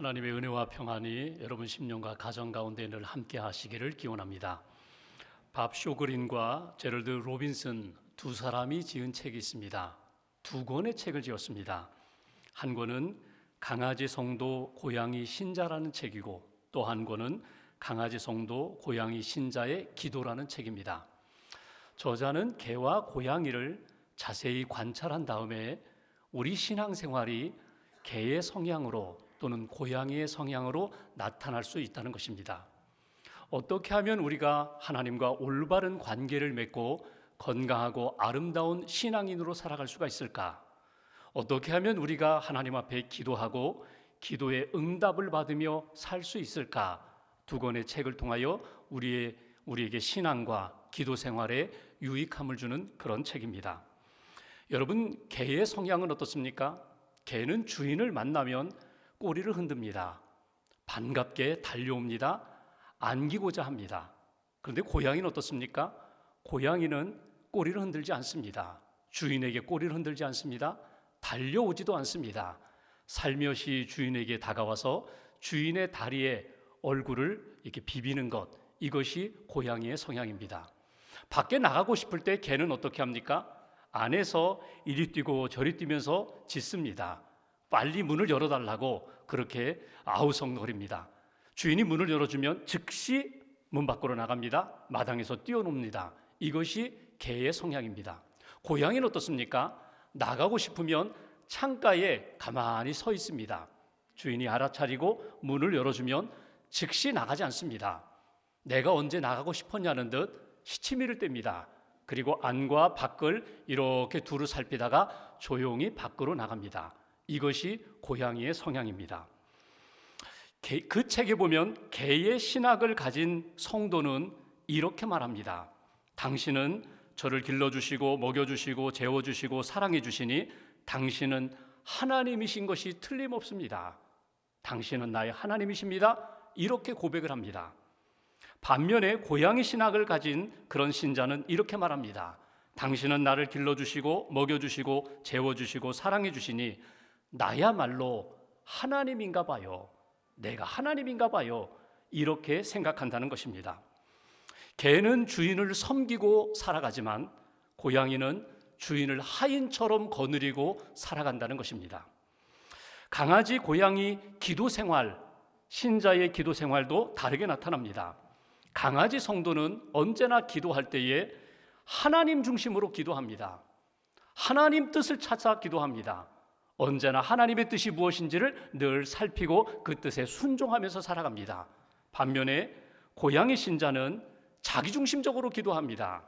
하나님의 은혜와 평안이 여러분 심령과 가정 가운데 늘 함께 하시기를 기원합니다. 밥 쇼그린과 제럴드 로빈슨 두 사람이 지은 책이 있습니다. 두 권의 책을 지었습니다. 한 권은 강아지 성도 고양이 신자라는 책이고 또 한 권은 강아지 성도 고양이 신자의 기도라는 책입니다. 저자는 개와 고양이를 자세히 관찰한 다음에 우리 신앙생활이 개의 성향으로 또는 고양이의 성향으로 나타날 수 있다는 것입니다. 어떻게 하면 우리가 하나님과 올바른 관계를 맺고 건강하고 아름다운 신앙인으로 살아갈 수가 있을까? 어떻게 하면 우리가 하나님 앞에 기도하고 기도의 응답을 받으며 살 수 있을까? 두 권의 책을 통하여 우리에게 신앙과 기도 생활에 유익함을 주는 그런 책입니다. 여러분, 개의 성향은 어떻습니까? 개는 주인을 만나면 꼬리를 흔듭니다. 반갑게 달려옵니다. 안기고자 합니다. 그런데 고양이는 어떻습니까? 고양이는 꼬리를 흔들지 않습니다. 주인에게 꼬리를 흔들지 않습니다. 달려오지도 않습니다. 살며시 주인에게 다가와서 주인의 다리에 얼굴을 이렇게 비비는 것, 이것이 고양이의 성향입니다. 밖에 나가고 싶을 때 개는 어떻게 합니까? 안에서 이리 뛰고 저리 뛰면서 짖습니다. 빨리 문을 열어달라고 그렇게 아우성거립니다. 주인이 문을 열어주면 즉시 문 밖으로 나갑니다. 마당에서 뛰어놉니다. 이것이 개의 성향입니다. 고양이는 어떻습니까? 나가고 싶으면 창가에 가만히 서 있습니다. 주인이 알아차리고 문을 열어주면 즉시 나가지 않습니다. 내가 언제 나가고 싶었냐는 듯 시치미를 뗍니다. 그리고 안과 밖을 이렇게 두루 살피다가 조용히 밖으로 나갑니다. 이것이 고양이의 성향입니다. 그 책에 보면 개의 신학을 가진 성도는 이렇게 말합니다. 당신은 저를 길러주시고 먹여주시고 재워주시고 사랑해주시니 당신은 하나님이신 것이 틀림없습니다. 당신은 나의 하나님이십니다. 이렇게 고백을 합니다. 반면에 고양이 신학을 가진 그런 신자는 이렇게 말합니다. 당신은 나를 길러주시고 먹여주시고 재워주시고 사랑해주시니 나야말로 하나님인가 봐요. 내가 하나님인가 봐요. 이렇게 생각한다는 것입니다. 개는 주인을 섬기고 살아가지만 고양이는 주인을 하인처럼 거느리고 살아간다는 것입니다. 강아지, 고양이 기도 생활, 신자의 기도 생활도 다르게 나타납니다. 강아지 성도는 언제나 기도할 때에 하나님 중심으로 기도합니다. 하나님 뜻을 찾아 기도합니다. 언제나 하나님의 뜻이 무엇인지를 늘 살피고 그 뜻에 순종하면서 살아갑니다. 반면에 고양이 신자는 자기중심적으로 기도합니다.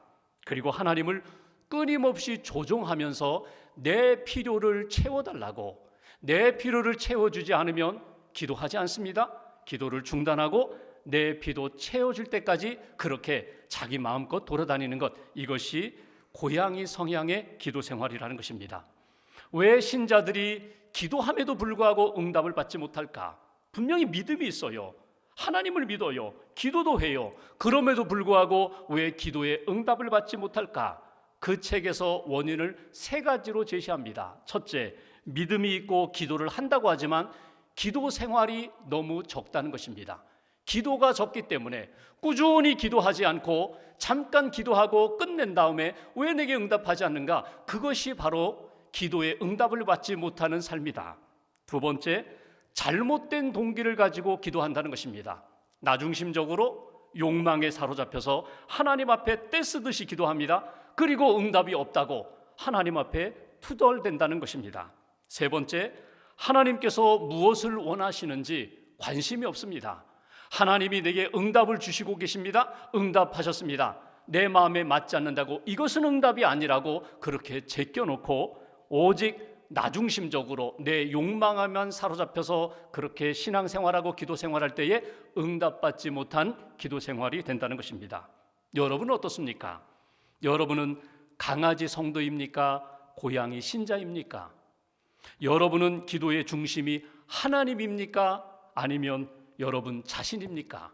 그리고 하나님을 끊임없이 조종하면서 내 필요를 채워달라고, 내 필요를 채워주지 않으면 기도하지 않습니다. 기도를 중단하고 내 필요 채워줄 때까지 그렇게 자기 마음껏 돌아다니는 것, 이것이 고양이 성향의 기도 생활이라는 것입니다. 왜 신자들이 기도함에도 불구하고 응답을 받지 못할까? 분명히 믿음이 있어요. 하나님을 믿어요. 기도도 해요. 그럼에도 불구하고 왜 기도에 응답을 받지 못할까? 그 책에서 원인을 세 가지로 제시합니다. 첫째, 믿음이 있고 기도를 한다고 하지만 기도 생활이 너무 적다는 것입니다. 기도가 적기 때문에 꾸준히 기도하지 않고 잠깐 기도하고 끝낸 다음에 왜 내게 응답하지 않는가? 그것이 바로 기도에 응답을 받지 못하는 삶이다. 두 번째, 잘못된 동기를 가지고 기도한다는 것입니다. 나중심적으로 욕망에 사로잡혀서 하나님 앞에 떼쓰듯이 기도합니다. 그리고 응답이 없다고 하나님 앞에 투덜댄다는 것입니다. 세 번째, 하나님께서 무엇을 원하시는지 관심이 없습니다. 하나님이 내게 응답을 주시고 계십니다. 응답하셨습니다. 내 마음에 맞지 않는다고 이것은 응답이 아니라고 그렇게 제껴놓고 오직 나중심적으로 내 욕망에만 사로잡혀서 그렇게 신앙생활하고 기도생활할 때에 응답받지 못한 기도생활이 된다는 것입니다. 여러분은 어떻습니까? 여러분은 강아지 성도입니까? 고양이 신자입니까? 여러분은 기도의 중심이 하나님입니까? 아니면 여러분 자신입니까?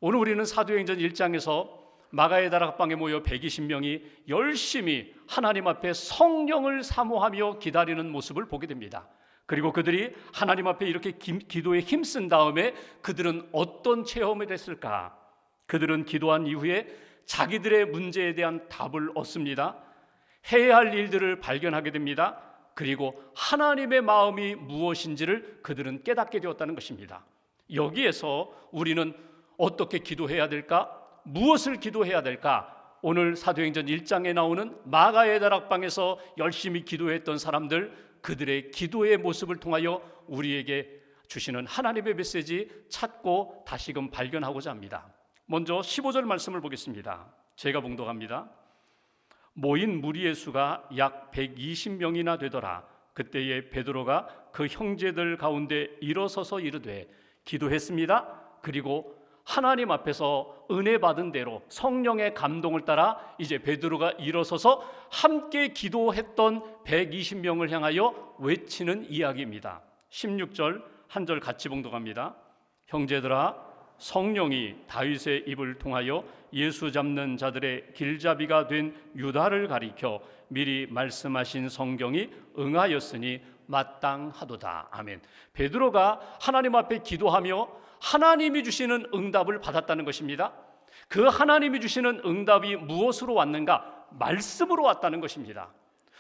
오늘 우리는 사도행전 1장에서 마가의 다락방에 모여 120명이 열심히 하나님 앞에 성령을 사모하며 기다리는 모습을 보게 됩니다. 그리고 그들이 하나님 앞에 이렇게 기도에 힘쓴 다음에 그들은 어떤 체험을 했을까? 그들은 기도한 이후에 자기들의 문제에 대한 답을 얻습니다. 해야 할 일들을 발견하게 됩니다. 그리고 하나님의 마음이 무엇인지를 그들은 깨닫게 되었다는 것입니다. 여기에서 우리는 어떻게 기도해야 될까? 무엇을 기도해야 될까? 오늘 사도행전 1장에 나오는 마가의 다락방에서 열심히 기도했던 사람들, 그들의 기도의 모습을 통하여 우리에게 주시는 하나님의 메시지 찾고 다시금 발견하고자 합니다. 먼저 15절 말씀을 보겠습니다. 제가 봉독합니다. 모인 무리의 수가 약 120명이나 되더라. 그때에 베드로가 그 형제들 가운데 일어서서 이르되 기도했습니다. 그리고 하나님 앞에서 은혜 받은 대로 성령의 감동을 따라 이제 베드로가 일어서서 함께 기도했던 120명을 향하여 외치는 이야기입니다. 16절 한 절 같이 봉독합니다. 형제들아, 성령이 다윗의 입을 통하여 예수 잡는 자들의 길잡이가 된 유다를 가리켜 미리 말씀하신 성경이 응하였으니 마땅하도다. 아멘. 베드로가 하나님 앞에 기도하며 하나님이 주시는 응답을 받았다는 것입니다. 그 하나님이 주시는 응답이 무엇으로 왔는가? 말씀으로 왔다는 것입니다.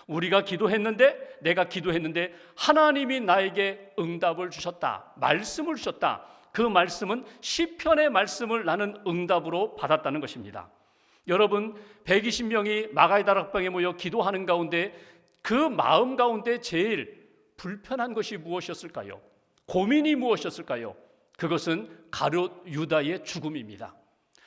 우리가 기도했는데, 내가 기도했는데 하나님이 나에게 응답을 주셨다. 말씀을 주셨다. 그 말씀은 시편의 말씀을 나는 응답으로 받았다는 것입니다. 여러분, 120명이 마가의 다락방에 모여 기도하는 가운데 그 마음 가운데 제일 불편한 것이 무엇이었을까요? 고민이 무엇이었을까요? 그것은 가룟 유다의 죽음입니다.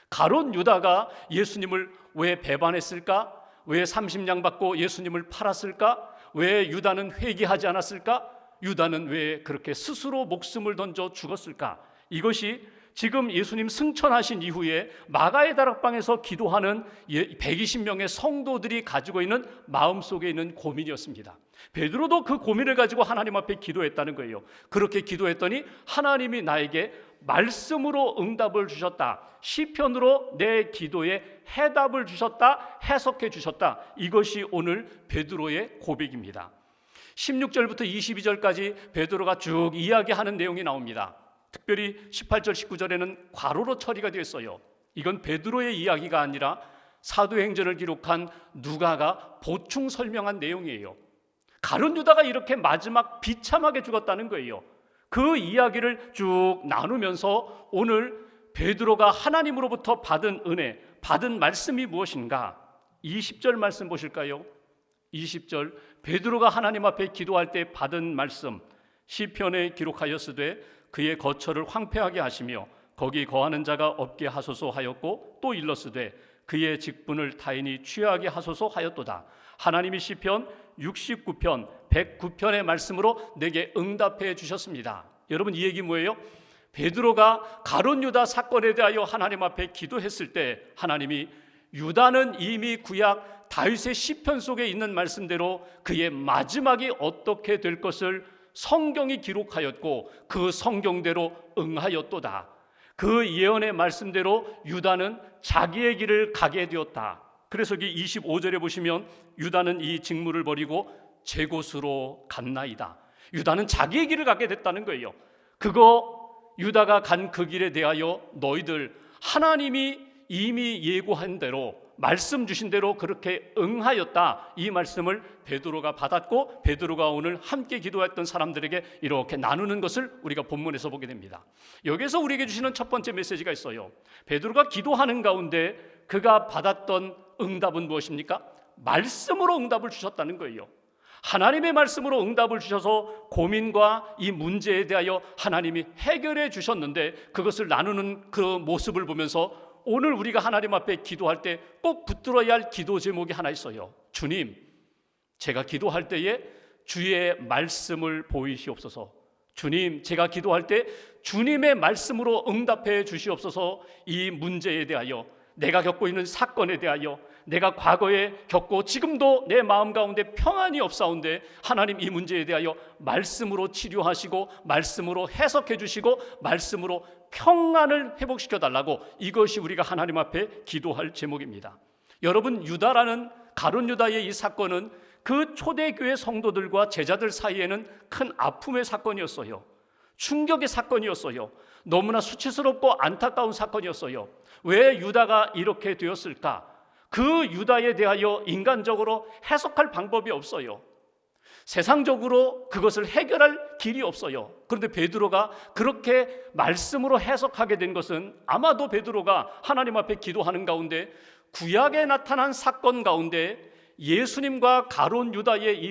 가룟 유다가 예수님을 왜 배반했을까? 왜 30냥 받고 예수님을 팔았을까? 왜 유다는 회개하지 않았을까? 유다는 왜 그렇게 스스로 목숨을 던져 죽었을까? 이것이 지금 예수님 승천하신 이후에 마가의 다락방에서 기도하는 120명의 성도들이 가지고 있는 마음속에 있는 고민이었습니다. 베드로도 그 고민을 가지고 하나님 앞에 기도했다는 거예요. 그렇게 기도했더니 하나님이 나에게 말씀으로 응답을 주셨다. 시편으로 내 기도에 해답을 주셨다. 해석해 주셨다. 이것이 오늘 베드로의 고백입니다. 16절부터 22절까지 베드로가 쭉 이야기하는 내용이 나옵니다. 특별히 18절 19절에는 괄호로 처리가 되어 있어요. 이건 베드로의 이야기가 아니라 사도행전을 기록한 누가가 보충 설명한 내용이에요. 가룟 유다가 이렇게 마지막 비참하게 죽었다는 거예요. 그 이야기를 쭉 나누면서 오늘 베드로가 하나님으로부터 받은 은혜, 받은 말씀이 무엇인가? 20절 말씀 보실까요? 20절 베드로가 하나님 앞에 기도할 때 받은 말씀, 시편에 기록하였으되 그의 거처를 황폐하게 하시며 거기 거하는 자가 없게 하소서 하였고 또 일렀으되 그의 직분을 타인이 취하게 하소서 하였도다. 하나님이 시편 69편 109편의 말씀으로 내게 응답해 주셨습니다. 여러분, 이 얘기 뭐예요? 베드로가 가룟 유다 사건에 대하여 하나님 앞에 기도했을 때 하나님이 유다는 이미 구약 다윗의 시편 속에 있는 말씀대로 그의 마지막이 어떻게 될 것을 성경이 기록하였고 그 성경대로 응하였도다. 그 예언의 말씀대로 유다는 자기의 길을 가게 되었다. 그래서 25절에 보시면 유다는 이 직무를 버리고 제 곳으로 갔나이다. 유다는 자기의 길을 가게 됐다는 거예요. 유다가 간 그 길에 대하여 너희들 하나님이 이미 예고한 대로 말씀 주신 대로 그렇게 응하였다. 이 말씀을 베드로가 받았고 베드로가 오늘 함께 기도했던 사람들에게 이렇게 나누는 것을 우리가 본문에서 보게 됩니다. 여기서 우리에게 주시는 첫 번째 메시지가 있어요. 베드로가 기도하는 가운데 그가 받았던 응답은 무엇입니까? 말씀으로 응답을 주셨다는 거예요. 하나님의 말씀으로 응답을 주셔서 고민과 이 문제에 대하여 하나님이 해결해 주셨는데 그것을 나누는 그 모습을 보면서 오늘 우리가 하나님 앞에 기도할 때 꼭 붙들어야 할 기도 제목이 하나 있어요. 주님, 제가 기도할 때에 주의 말씀을 보이시옵소서. 주님, 제가 기도할 때 주님의 말씀으로 응답해 주시옵소서. 이 문제에 대하여, 내가 겪고 있는 사건에 대하여, 내가 과거에 겪고 지금도 내 마음 가운데 평안이 없사온데 하나님 이 문제에 대하여 말씀으로 치료하시고 말씀으로 해석해 주시고 말씀으로 평안을 회복시켜 달라고, 이것이 우리가 하나님 앞에 기도할 제목입니다. 여러분, 가룟 유다의 이 사건은 그 초대교회 성도들과 제자들 사이에는 큰 아픔의 사건이었어요. 충격의 사건이었어요. 너무나 수치스럽고 안타까운 사건이었어요. 왜 유다가 이렇게 되었을까? 그 유다에 대하여 인간적으로 해석할 방법이 없어요. 세상적으로 그것을 해결할 길이 없어요. 그런데 베드로가 그렇게 말씀으로 해석하게 된 것은 아마도 베드로가 하나님 앞에 기도하는 가운데 구약에 나타난 사건 가운데 예수님과 가룟 유다의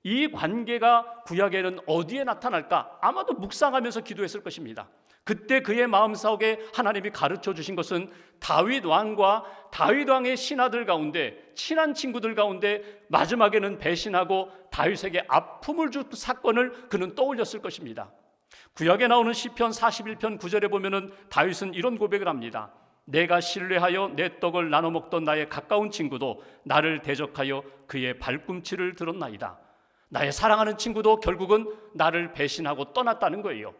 이 관계가 구약에는 어디에 나타날까? 아마도 묵상하면서 기도했을 것입니다. 그때 그의 마음속에 하나님이 가르쳐 주신 것은 다윗 왕과 다윗 왕의 신하들 가운데, 친한 친구들 가운데 마지막에는 배신하고 다윗에게 아픔을 준 사건을 그는 떠올렸을 것입니다. 구약에 나오는 시편 41편 9절에 보면은 다윗은 이런 고백을 합니다. 내가 신뢰하여 내 떡을 나눠 먹던 나의 가까운 친구도 나를 대적하여 그의 발꿈치를 들었나이다. 나의 사랑하는 친구도 결국은 나를 배신하고 떠났다는 거예요.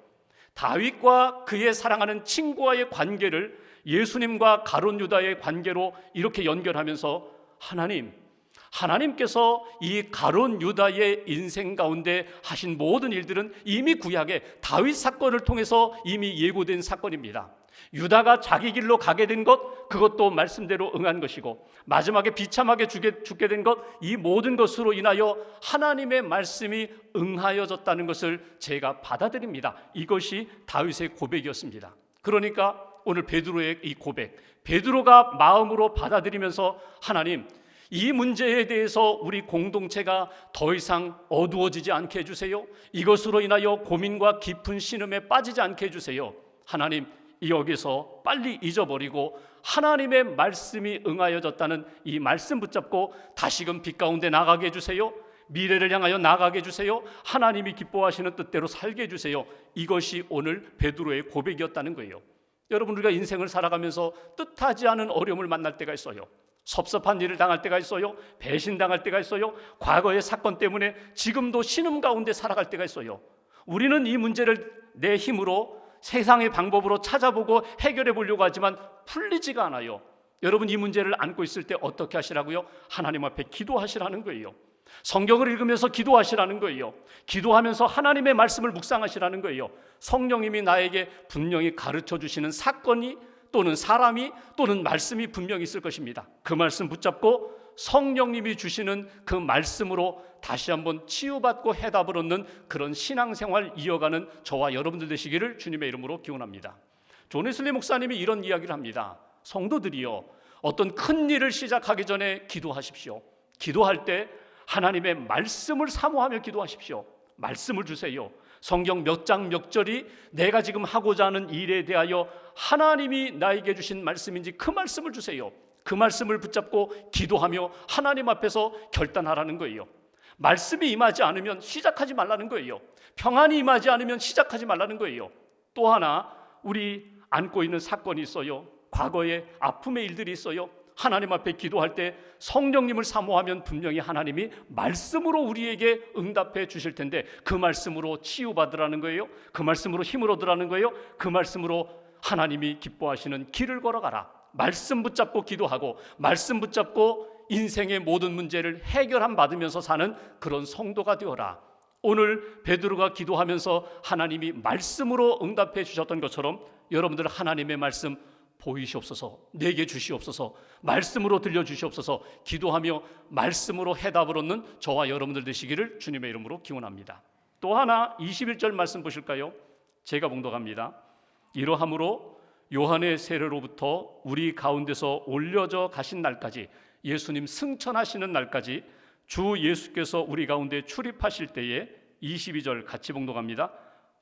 다윗과 그의 사랑하는 친구와의 관계를 예수님과 가룟 유다의 관계로 이렇게 연결하면서 하나님께서 이 가룟 유다의 인생 가운데 하신 모든 일들은 이미 구약의 다윗 사건을 통해서 이미 예고된 사건입니다. 유다가 자기 길로 가게 된 것, 그것도 말씀대로 응한 것이고 마지막에 비참하게 죽게 된 것, 이 모든 것으로 인하여 하나님의 말씀이 응하여졌다는 것을 제가 받아들입니다. 이것이 다윗의 고백이었습니다. 그러니까 오늘 베드로의 이 고백, 베드로가 마음으로 받아들이면서 하나님, 이 문제에 대해서 우리 공동체가 더 이상 어두워지지 않게 해주세요. 이것으로 인하여 고민과 깊은 신음에 빠지지 않게 해주세요. 하나님, 여기서 빨리 잊어버리고 하나님의 말씀이 응하여졌다는 이 말씀 붙잡고 다시금 빛 가운데 나가게 해주세요. 미래를 향하여 나가게 해주세요. 하나님이 기뻐하시는 뜻대로 살게 해주세요. 이것이 오늘 베드로의 고백이었다는 거예요. 여러분, 우리가 인생을 살아가면서 뜻하지 않은 어려움을 만날 때가 있어요. 섭섭한 일을 당할 때가 있어요. 배신당할 때가 있어요. 과거의 사건 때문에 지금도 신음 가운데 살아갈 때가 있어요. 우리는 이 문제를 내 힘으로 세상의 방법으로 찾아보고 해결해 보려고 하지만 풀리지가 않아요. 여러분, 이 문제를 안고 있을 때 어떻게 하시라고요? 하나님 앞에 기도하시라는 거예요. 성경을 읽으면서 기도하시라는 거예요. 기도하면서 하나님의 말씀을 묵상하시라는 거예요. 성령님이 나에게 분명히 가르쳐 주시는 사건이 또는 사람이 또는 말씀이 분명히 있을 것입니다. 그 말씀 붙잡고 성령님이 주시는 그 말씀으로 다시 한번 치유받고 해답을 얻는 그런 신앙생활 이어가는 저와 여러분들 되시기를 주님의 이름으로 기원합니다. 존 웨슬리 목사님이 이런 이야기를 합니다. 성도들이요, 어떤 큰 일을 시작하기 전에 기도하십시오. 기도할 때 하나님의 말씀을 사모하며 기도하십시오. 말씀을 주세요. 성경 몇 장 몇 절이 내가 지금 하고자 하는 일에 대하여 하나님이 나에게 주신 말씀인지 그 말씀을 주세요. 그 말씀을 붙잡고 기도하며 하나님 앞에서 결단하라는 거예요. 말씀이 임하지 않으면 시작하지 말라는 거예요. 평안이 임하지 않으면 시작하지 말라는 거예요. 또 하나, 우리 안고 있는 사건이 있어요. 과거에 아픔의 일들이 있어요. 하나님 앞에 기도할 때 성령님을 사모하면 분명히 하나님이 말씀으로 우리에게 응답해 주실 텐데 그 말씀으로 치유받으라는 거예요. 그 말씀으로 힘을 얻으라는 거예요. 그 말씀으로 하나님이 기뻐하시는 길을 걸어가라. 말씀 붙잡고 기도하고 말씀 붙잡고 인생의 모든 문제를 해결함 받으면서 사는 그런 성도가 되어라. 오늘 베드로가 기도하면서 하나님이 말씀으로 응답해 주셨던 것처럼 여러분들 하나님의 말씀 보이시옵소서, 내게 주시옵소서, 말씀으로 들려주시옵소서, 기도하며 말씀으로 해답을 얻는 저와 여러분들 되시기를 주님의 이름으로 기원합니다. 또 하나 21절 말씀 보실까요? 제가 봉독합니다. 이러함으로 요한의 세례로부터 우리 가운데서 올려져 가신 날까지, 예수님 승천하시는 날까지 주 예수께서 우리 가운데 출입하실 때에 22절 같이 봉독합니다.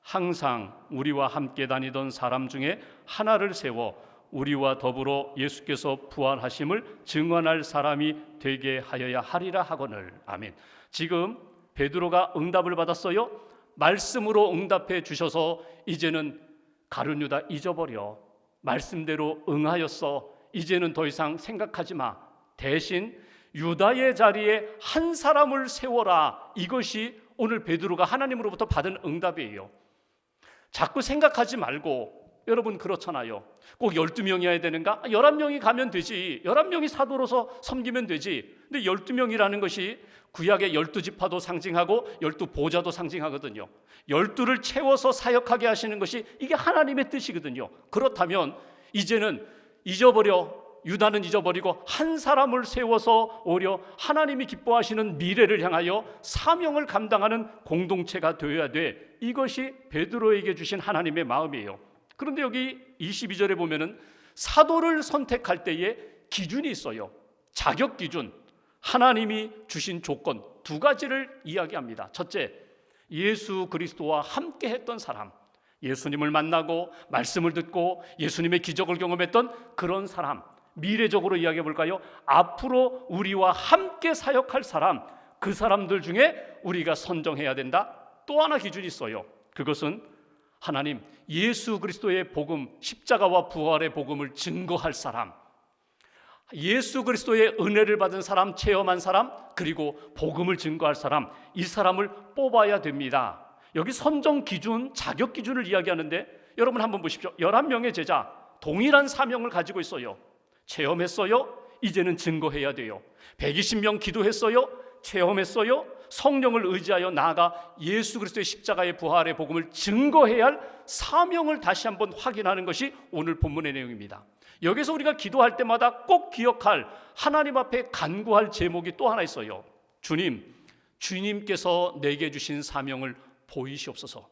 항상 우리와 함께 다니던 사람 중에 하나를 세워 우리와 더불어 예수께서 부활하심을 증언할 사람이 되게 하여야 하리라 하거늘. 아멘. 지금 베드로가 응답을 받았어요. 말씀으로 응답해 주셔서 이제는 가룟 유다 잊어버려. 말씀대로 응하였어. 이제는 더 이상 생각하지 마. 대신 유다의 자리에 한 사람을 세워라. 이것이 오늘 베드로가 하나님으로부터 받은 응답이에요. 자꾸 생각하지 말고 여러분 그렇잖아요. 꼭 12명이어야 되는가? 11명이 가면 되지. 11명이 사도로서 섬기면 되지. 근데 12명이라는 것이 구약의 12지파도 상징하고 12보좌도 상징하거든요. 12를 채워서 사역하게 하시는 것이 이게 하나님의 뜻이거든요. 그렇다면 이제는 유다는 잊어버리고 한 사람을 세워서 오히려 하나님이 기뻐하시는 미래를 향하여 사명을 감당하는 공동체가 되어야 돼. 이것이 베드로에게 주신 하나님의 마음이에요. 그런데 여기 22절에 보면은 사도를 선택할 때에 기준이 있어요. 자격 기준, 하나님이 주신 조건 두 가지를 이야기합니다. 첫째, 예수 그리스도와 함께 했던 사람, 예수님을 만나고 말씀을 듣고 예수님의 기적을 경험했던 그런 사람, 미래적으로 이야기해 볼까요? 앞으로 우리와 함께 사역할 사람, 그 사람들 중에 우리가 선정해야 된다. 또 하나 기준이 있어요. 그것은 하나님 예수 그리스도의 복음, 십자가와 부활의 복음을 증거할 사람, 예수 그리스도의 은혜를 받은 사람, 체험한 사람, 그리고 복음을 증거할 사람, 이 사람을 뽑아야 됩니다. 여기 선정 기준, 자격 기준을 이야기하는데 여러분 한번 보십시오. 11명의 제자, 동일한 사명을 가지고 있어요. 체험했어요. 이제는 증거해야 돼요. 120명 기도했어요. 체험했어요. 성령을 의지하여 나아가 예수 그리스도의 십자가의 부활의 복음을 증거해야 할 사명을 다시 한번 확인하는 것이 오늘 본문의 내용입니다. 여기서 우리가 기도할 때마다 꼭 기억할, 하나님 앞에 간구할 제목이 또 하나 있어요. 주님께서 내게 주신 사명을 보이시옵소서.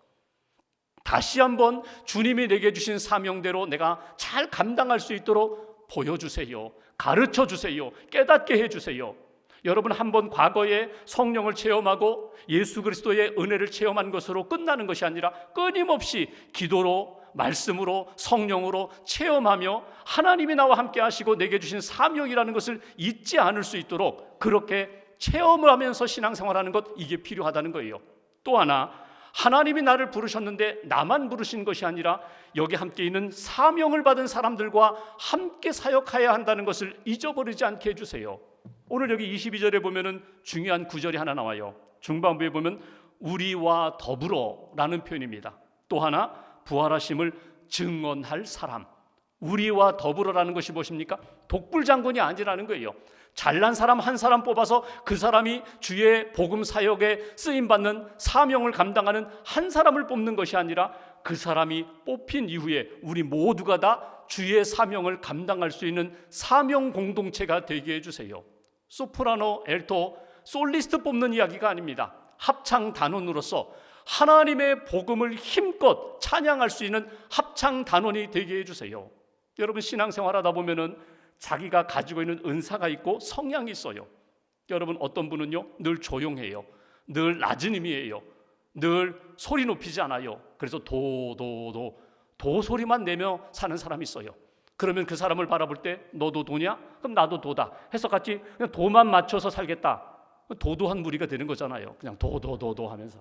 다시 한번 주님이 내게 주신 사명대로 내가 잘 감당할 수 있도록 보여주세요. 가르쳐 주세요. 깨닫게 해주세요. 여러분 한번 과거에 성령을 체험하고 예수 그리스도의 은혜를 체험한 것으로 끝나는 것이 아니라 끊임없이 기도로, 말씀으로, 성령으로 체험하며 하나님이 나와 함께 하시고 내게 주신 사명이라는 것을 잊지 않을 수 있도록 그렇게 체험을 하면서 신앙생활하는 것, 이게 필요하다는 거예요. 또 하나, 하나님이 나를 부르셨는데 나만 부르신 것이 아니라 여기 함께 있는 사명을 받은 사람들과 함께 사역해야 한다는 것을 잊어버리지 않게 해주세요. 오늘 여기 22절에 보면은 중요한 구절이 하나 나와요. 중반부에 보면 우리와 더불어라는 표현입니다. 또 하나, 부활하심을 증언할 사람. 우리와 더불어라는 것이 무엇입니까? 독불장군이 아니라는 거예요. 잘난 사람 한 사람 뽑아서 그 사람이 주의 복음 사역에 쓰임받는 사명을 감당하는 한 사람을 뽑는 것이 아니라 그 사람이 뽑힌 이후에 우리 모두가 다 주의 사명을 감당할 수 있는 사명 공동체가 되게 해주세요. 소프라노, 엘토, 솔리스트 뽑는 이야기가 아닙니다. 합창 단원으로서 하나님의 복음을 힘껏 찬양할 수 있는 합창 단원이 되게 해주세요. 여러분 신앙생활하다 보면은 자기가 가지고 있는 은사가 있고 성향이 있어요. 여러분 어떤 분은요 늘 조용해요. 늘 낮은 힘이에요. 늘 소리 높이지 않아요. 그래서 도 소리만 내며 사는 사람이 있어요. 그러면 그 사람을 바라볼 때 너도 도냐? 그럼 나도 도다 해서 같이 그냥 도만 맞춰서 살겠다. 도도한 무리가 되는 거잖아요. 그냥 도 하면서.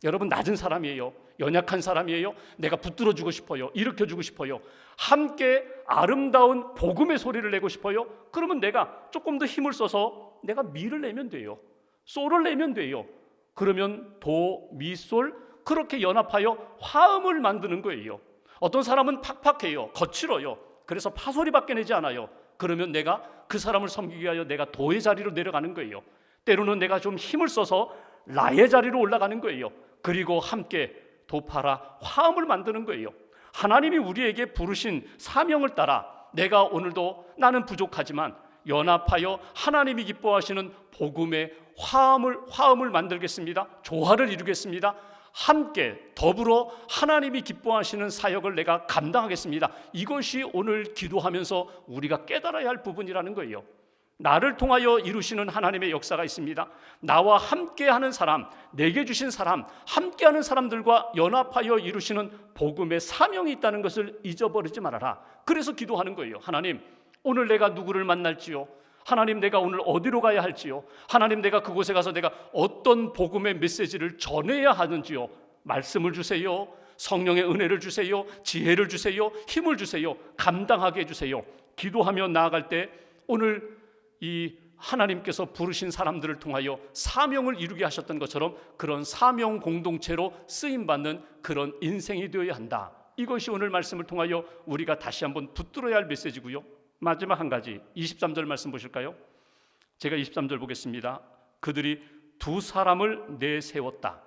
여러분 낮은 사람이에요. 연약한 사람이에요. 내가 붙들어주고 싶어요. 일으켜주고 싶어요. 함께 아름다운 복음의 소리를 내고 싶어요. 그러면 내가 조금 더 힘을 써서 내가 미를 내면 돼요. 솔을 내면 돼요. 그러면 도, 미, 솔 그렇게 연합하여 화음을 만드는 거예요. 어떤 사람은 팍팍해요. 거칠어요. 그래서 파소리밖에 내지 않아요. 그러면 내가 그 사람을 섬기기 위하여 내가 도의 자리로 내려가는 거예요. 때로는 내가 좀 힘을 써서 라의 자리로 올라가는 거예요. 그리고 함께 도파라 화음을 만드는 거예요. 하나님이 우리에게 부르신 사명을 따라 내가 오늘도 나는 부족하지만 연합하여 하나님이 기뻐하시는 복음의 화음을 만들겠습니다. 조화를 이루겠습니다. 함께 더불어 하나님이 기뻐하시는 사역을 내가 감당하겠습니다. 이것이 오늘 기도하면서 우리가 깨달아야 할 부분이라는 거예요. 나를 통하여 이루시는 하나님의 역사가 있습니다. 나와 함께하는 사람, 내게 주신 사람, 함께하는 사람들과 연합하여 이루시는 복음의 사명이 있다는 것을 잊어버리지 말아라. 그래서 기도하는 거예요. 하나님, 오늘 내가 누구를 만날지요? 하나님, 내가 오늘 어디로 가야 할지요? 하나님, 내가 그곳에 가서 내가 어떤 복음의 메시지를 전해야 하는지요? 말씀을 주세요. 성령의 은혜를 주세요. 지혜를 주세요. 힘을 주세요. 감당하게 해주세요. 기도하며 나아갈 때 오늘 이 하나님께서 부르신 사람들을 통하여 사명을 이루게 하셨던 것처럼 그런 사명 공동체로 쓰임받는 그런 인생이 되어야 한다. 이것이 오늘 말씀을 통하여 우리가 다시 한번 붙들어야 할 메시지고요. 마지막 한 가지 23절 말씀 보실까요? 제가 23절 보겠습니다. 그들이 두 사람을 내세웠다.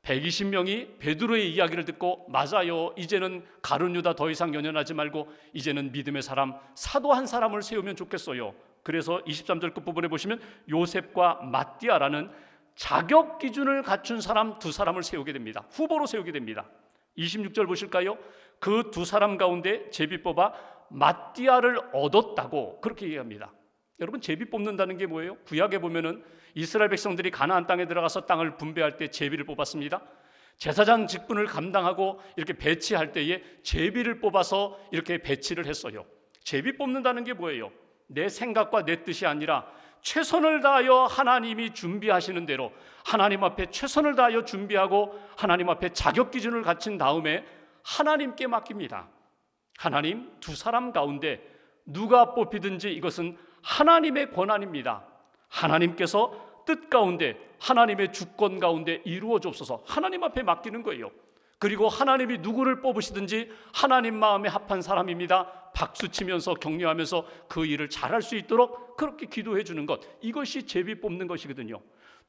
120명이 베드로의 이야기를 듣고 맞아요, 이제는 가룟 유다 더 이상 연연하지 말고 이제는 믿음의 사람, 사도 한 사람을 세우면 좋겠어요. 그래서 23절 끝부분에 보시면 요셉과 마띠아라는 자격 기준을 갖춘 사람 두 사람을 세우게 됩니다. 후보로 세우게 됩니다. 26절 보실까요? 그 두 사람 가운데 제비 뽑아 마띠아를 얻었다고 그렇게 얘기합니다. 여러분, 제비 뽑는다는 게 뭐예요? 구약에 보면은 이스라엘 백성들이 가나안 땅에 들어가서 땅을 분배할 때 제비를 뽑았습니다. 제사장 직분을 감당하고 이렇게 배치할 때에 제비를 뽑아서 이렇게 배치를 했어요. 제비 뽑는다는 게 뭐예요? 내 생각과 내 뜻이 아니라 최선을 다하여 하나님이 준비하시는 대로 하나님 앞에 최선을 다하여 준비하고 하나님 앞에 자격 기준을 갖춘 다음에 하나님께 맡깁니다. 하나님, 두 사람 가운데 누가 뽑히든지 이것은 하나님의 권한입니다. 하나님께서 뜻 가운데 하나님의 주권 가운데 이루어 주옵소서. 하나님 앞에 맡기는 거예요. 그리고 하나님이 누구를 뽑으시든지 하나님 마음에 합한 사람입니다. 박수치면서 격려하면서 그 일을 잘할 수 있도록 그렇게 기도해 주는 것, 이것이 제비 뽑는 것이거든요.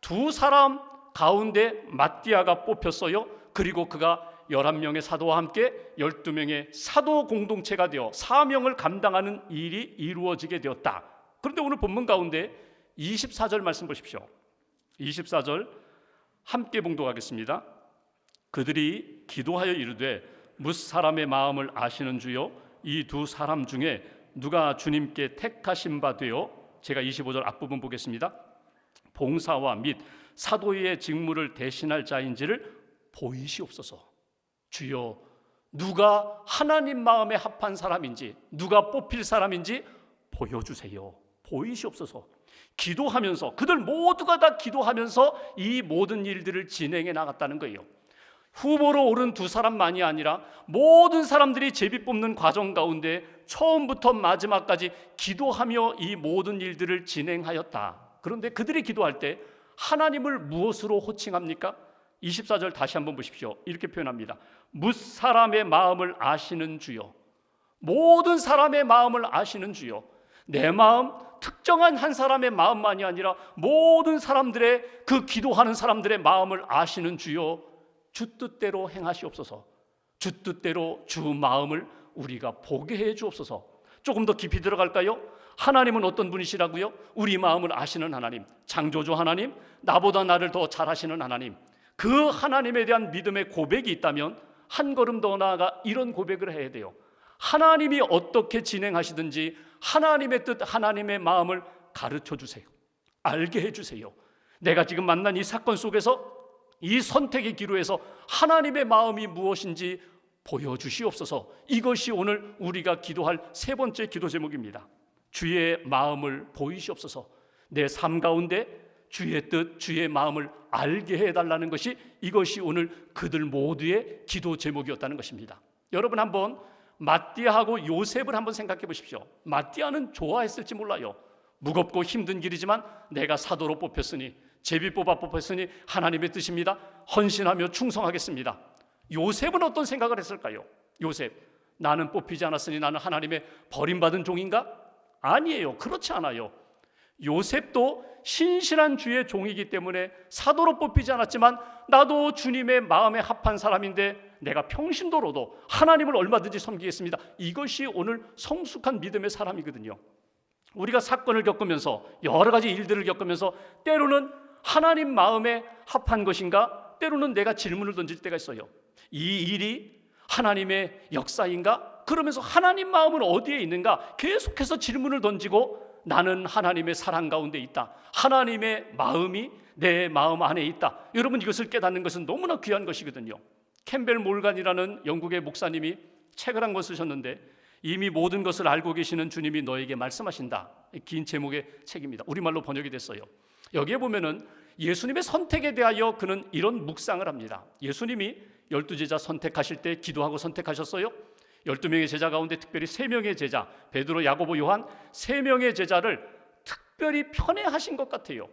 두 사람 가운데 마띠아가 뽑혔어요. 그리고 그가 11명의 사도와 함께 12명의 사도 공동체가 되어 사명을 감당하는 일이 이루어지게 되었다. 그런데 오늘 본문 가운데 24절 말씀 보십시오. 24절 함께 봉독하겠습니다. 그들이 기도하여 이르되 뭇 사람의 마음을 아시는 주여, 이 두 사람 중에 누가 주님께 택하신 바 되어, 제가 25절 앞부분 보겠습니다. 봉사와 및 사도의 직무를 대신할 자인지를 보이시옵소서. 주여, 누가 하나님 마음에 합한 사람인지, 누가 뽑힐 사람인지 보여주세요. 보이시옵소서. 기도하면서, 그들 모두가 다 기도하면서 이 모든 일들을 진행해 나갔다는 거예요. 후보로 오른 두 사람만이 아니라 모든 사람들이 제비 뽑는 과정 가운데 처음부터 마지막까지 기도하며 이 모든 일들을 진행하였다. 그런데 그들이 기도할 때 하나님을 무엇으로 호칭합니까? 24절 다시 한번 보십시오. 이렇게 표현합니다. 뭇 사람의 마음을 아시는 주여. 모든 사람의 마음을 아시는 주여. 내 마음, 특정한 한 사람의 마음만이 아니라 모든 사람들의, 그 기도하는 사람들의 마음을 아시는 주여, 주 뜻대로 행하시옵소서. 주 뜻대로 주 마음을 우리가 보게 해 주옵소서. 조금 더 깊이 들어갈까요? 하나님은 어떤 분이시라고요? 우리 마음을 아시는 하나님, 창조주 하나님, 나보다 나를 더 잘하시는 하나님. 그 하나님에 대한 믿음의 고백이 있다면 한 걸음 더 나아가 이런 고백을 해야 돼요. 하나님이 어떻게 진행하시든지 하나님의 뜻, 하나님의 마음을 가르쳐 주세요. 알게 해 주세요. 내가 지금 만난 이 사건 속에서, 이 선택의 기로에서 하나님의 마음이 무엇인지 보여주시옵소서. 이것이 오늘 우리가 기도할 세 번째 기도 제목입니다. 주의 마음을 보이시옵소서. 내 삶 가운데 주의 뜻, 주의 마음을 알게 해달라는 것이, 이것이 오늘 그들 모두의 기도 제목이었다는 것입니다. 여러분, 한번 마띠아하고 요셉을 한번 생각해 보십시오. 마띠아는 좋아했을지 몰라요. 무겁고 힘든 길이지만 내가 사도로 뽑혔으니, 제비 뽑아 뽑혔으니 하나님의 뜻입니다. 헌신하며 충성하겠습니다. 요셉은 어떤 생각을 했을까요? 요셉, 나는 뽑히지 않았으니 나는 하나님의 버림받은 종인가? 아니에요. 그렇지 않아요. 요셉도 신실한 주의 종이기 때문에 사도로 뽑히지 않았지만 나도 주님의 마음에 합한 사람인데 내가 평신도로도 하나님을 얼마든지 섬기겠습니다. 이것이 오늘 성숙한 믿음의 사람이거든요. 우리가 사건을 겪으면서, 여러 가지 일들을 겪으면서 때로는 하나님 마음에 합한 것인가, 때로는 내가 질문을 던질 때가 있어요. 이 일이 하나님의 역사인가? 그러면서 하나님 마음은 어디에 있는가? 계속해서 질문을 던지고 나는 하나님의 사랑 가운데 있다. 하나님의 마음이 내 마음 안에 있다. 여러분, 이것을 깨닫는 것은 너무나 귀한 것이거든요. 캠벨 몰간이라는 영국의 목사님이 책을 한 권 쓰셨는데, 이미 모든 것을 알고 계시는 주님이 너에게 말씀하신다. 긴 제목의 책입니다. 우리말로 번역이 됐어요. 여기에 보면은 예수님의 선택에 대하여 그는 이런 묵상을 합니다. 예수님이 12제자 선택하실 때 기도하고 선택하셨어요. 12명의 제자 가운데 특별히 3명의 제자, 베드로, 야고보, 요한 3명의 제자를 특별히 편애하신 것 같아요.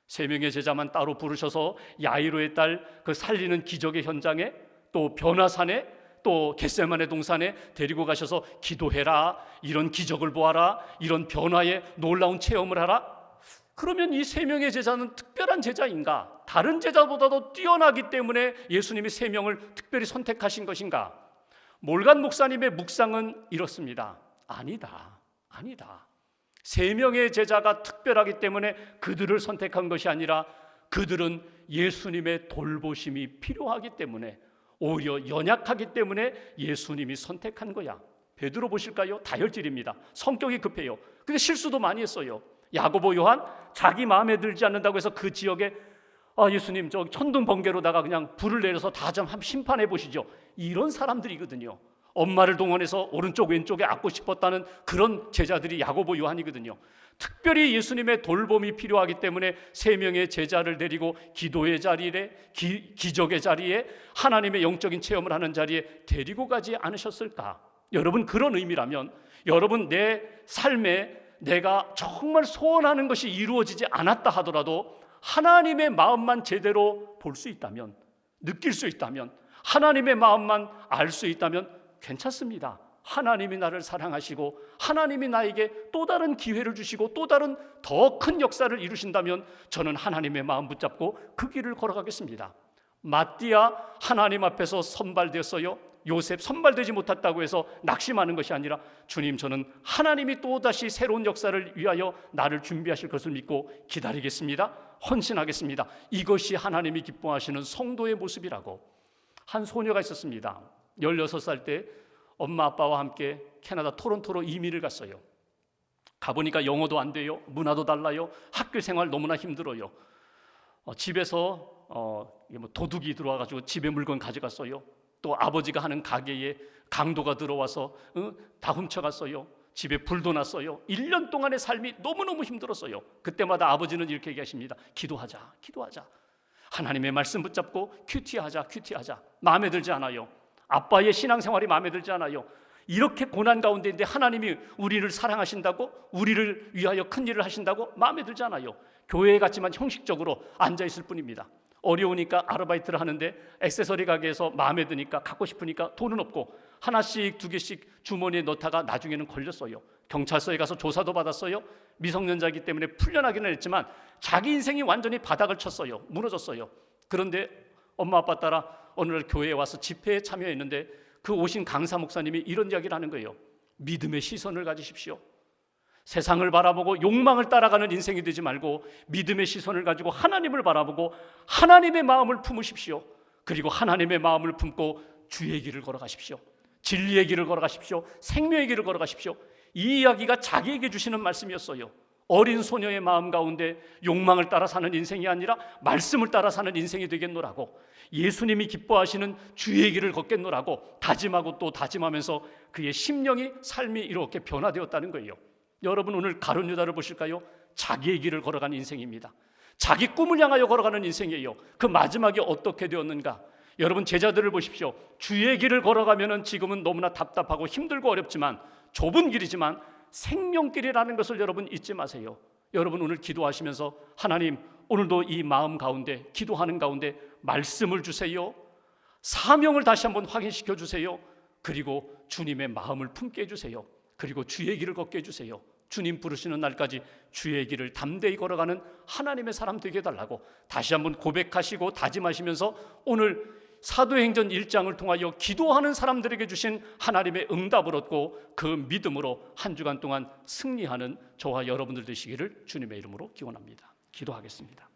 3명의 제자만 따로 부르셔서 야이로의 딸 그 살리는 기적의 현장에, 또 변화산에 또 겟세마네 동산에 데리고 가셔서 기도해라, 이런 기적을 보아라, 이런 변화의 놀라운 체험을 하라. 그러면 이 세 명의 제자는 특별한 제자인가? 다른 제자보다도 뛰어나기 때문에 예수님이 세 명을 특별히 선택하신 것인가? 몰간 목사님의 묵상은 이렇습니다. 아니다. 세 명의 제자가 특별하기 때문에 그들을 선택한 것이 아니라 그들은 예수님의 돌보심이 필요하기 때문에, 오히려 연약하기 때문에 예수님이 선택한 거야. 베드로 보실까요? 다혈질입니다. 성격이 급해요. 근데 실수도 많이 했어요. 야고보, 요한 자기 마음에 들지 않는다고 해서 그 지역에 예수님 저 천둥 번개로다가 그냥 불을 내려서 다 좀 심판해 보시죠. 이런 사람들이거든요. 엄마를 동원해서 오른쪽 왼쪽에 앉고 싶었다는 그런 제자들이 야고보, 요한이거든요. 특별히 예수님의 돌봄이 필요하기 때문에 세 명의 제자를 데리고 기도의 자리에, 기적의 자리에, 하나님의 영적인 체험을 하는 자리에 데리고 가지 않으셨을까? 여러분, 그런 의미라면 여러분 내 삶에 내가 정말 소원하는 것이 이루어지지 않았다 하더라도 하나님의 마음만 제대로 볼 수 있다면, 느낄 수 있다면, 하나님의 마음만 알 수 있다면 괜찮습니다. 하나님이 나를 사랑하시고 하나님이 나에게 또 다른 기회를 주시고 또 다른 더 큰 역사를 이루신다면 저는 하나님의 마음 붙잡고 그 길을 걸어가겠습니다. 마띠아 하나님 앞에서 선발됐어요. 요셉 선발되지 못했다고 해서 낙심하는 것이 아니라 주님, 저는 하나님이 또다시 새로운 역사를 위하여 나를 준비하실 것을 믿고 기다리겠습니다. 헌신하겠습니다. 이것이 하나님이 기뻐하시는 성도의 모습이라고. 한 소녀가 있었습니다. 16살 때 엄마 아빠와 함께 캐나다 토론토로 이민을 갔어요. 가보니까 영어도 안 돼요. 문화도 달라요. 학교 생활 너무나 힘들어요. 집에서 도둑이 들어와가지고 집에 물건 가져갔어요. 또 아버지가 하는 가게에 강도가 들어와서 다 훔쳐갔어요. 집에 불도 났어요. 1년 동안의 삶이 너무너무 힘들었어요. 그때마다 아버지는 이렇게 얘기하십니다. 기도하자. 하나님의 말씀 붙잡고 큐티하자. 마음에 들지 않아요. 아빠의 신앙생활이 마음에 들지 않아요. 이렇게 고난 가운데인데 하나님이 우리를 사랑하신다고, 우리를 위하여 큰 일을 하신다고 마음에 들지 않아요. 교회에 갔지만 형식적으로 앉아있을 뿐입니다. 어려우니까 아르바이트를 하는데 액세서리 가게에서 마음에 드니까 갖고 싶으니까 돈은 없고 하나씩 두 개씩 주머니에 넣다가 나중에는 걸렸어요. 경찰서에 가서 조사도 받았어요. 미성년자이기 때문에 풀려나기는 했지만 자기 인생이 완전히 바닥을 쳤어요. 무너졌어요. 그런데 엄마 아빠 따라 어느 날 교회에 와서 집회에 참여했는데 그 오신 강사 목사님이 이런 이야기를 하는 거예요. 믿음의 시선을 가지십시오. 세상을 바라보고 욕망을 따라가는 인생이 되지 말고 믿음의 시선을 가지고 하나님을 바라보고 하나님의 마음을 품으십시오. 그리고 하나님의 마음을 품고 주의 길을 걸어가십시오. 진리의 길을 걸어가십시오. 생명의 길을 걸어가십시오. 이 이야기가 자기에게 주시는 말씀이었어요. 어린 소녀의 마음 가운데 욕망을 따라 사는 인생이 아니라 말씀을 따라 사는 인생이 되겠노라고, 예수님이 기뻐하시는 주의 길을 걷겠노라고 다짐하고 또 다짐하면서 그의 심령이, 삶이 이렇게 변화되었다는 거예요. 여러분, 오늘 가룟 유다를 보실까요? 자기의 길을 걸어가는 인생입니다. 자기 꿈을 향하여 걸어가는 인생이에요. 그 마지막이 어떻게 되었는가? 여러분, 제자들을 보십시오. 주의 길을 걸어가면은 지금은 너무나 답답하고 힘들고 어렵지만, 좁은 길이지만 생명길이라는 것을 여러분 잊지 마세요. 여러분, 오늘 기도하시면서 하나님, 오늘도 이 마음 가운데, 기도하는 가운데 말씀을 주세요. 사명을 다시 한번 확인시켜 주세요. 그리고 주님의 마음을 품게 해주세요. 그리고 주의 길을 걷게 해주세요. 주님 부르시는 날까지 주의 길을 담대히 걸어가는 하나님의 사람 되게 해달라고 다시 한번 고백하시고 다짐하시면서 오늘 사도행전 1장을 통하여 기도하는 사람들에게 주신 하나님의 응답을 얻고 그 믿음으로 한 주간 동안 승리하는 저와 여러분들 되시기를 주님의 이름으로 기원합니다. 기도하겠습니다.